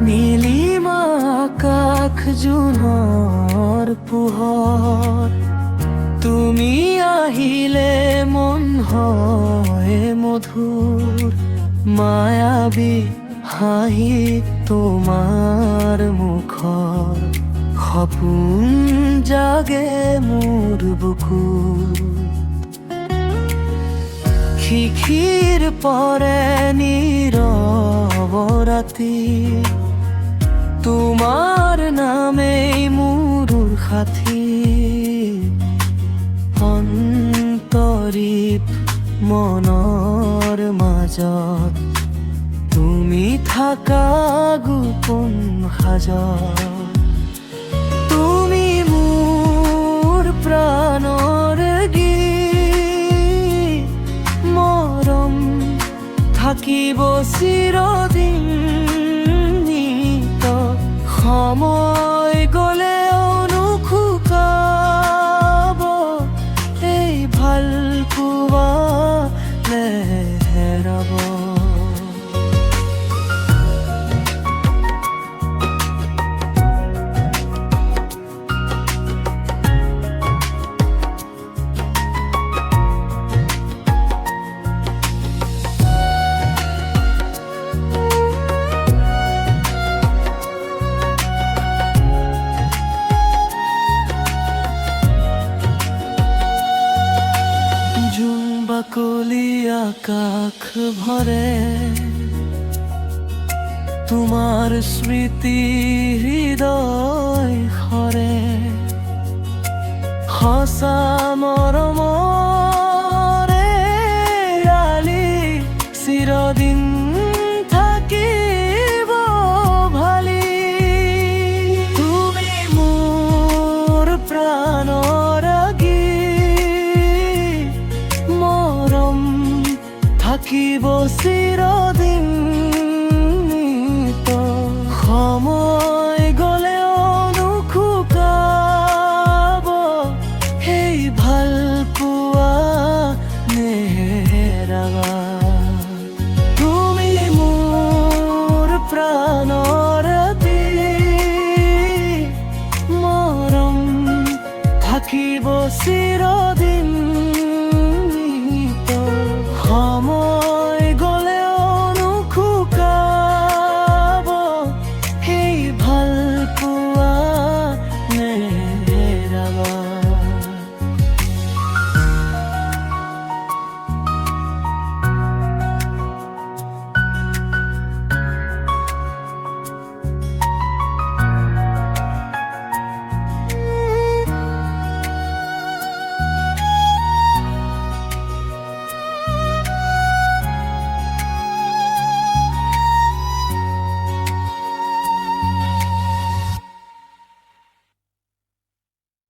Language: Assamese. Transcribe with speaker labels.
Speaker 1: নীলিমা আকাশ জোনৰ পোহৰ, তুমি আহিলে মন হয় মধুৰ। মায়াবী হাঁহি তোমাৰ মুখৰ, সপোন জাগে মোৰ বুকুত। শিশিৰ পৰে নীৰৱ ৰাতি, তোমাৰ নামেই মোৰ সাথী। অন্তৰীপ মনৰ মাজত তুমি থাকা গোপন সাজত। তুমি মোৰ প্ৰাণৰ গীত, মৰম থাকিব চিৰদিন। সময় গ'লেও নুশুকাব এই ভাল পোৱা নেহেৰাব। বাকলি আকাশ ভৰে, তোমাৰ স্মৃতি হৃদয় সৰে। সঁচা মৰমৰে আলি চিৰদিন থাকিব ভালি। তুমি মোৰ প্ৰাণৰ থাকিব চিৰদিন। সময় গ'লেও নুশুকাব সেই ভাল পোৱা নেহেৰাবা। তুমি মোৰ প্ৰাণৰ মৰম থাকিব চিৰদিন।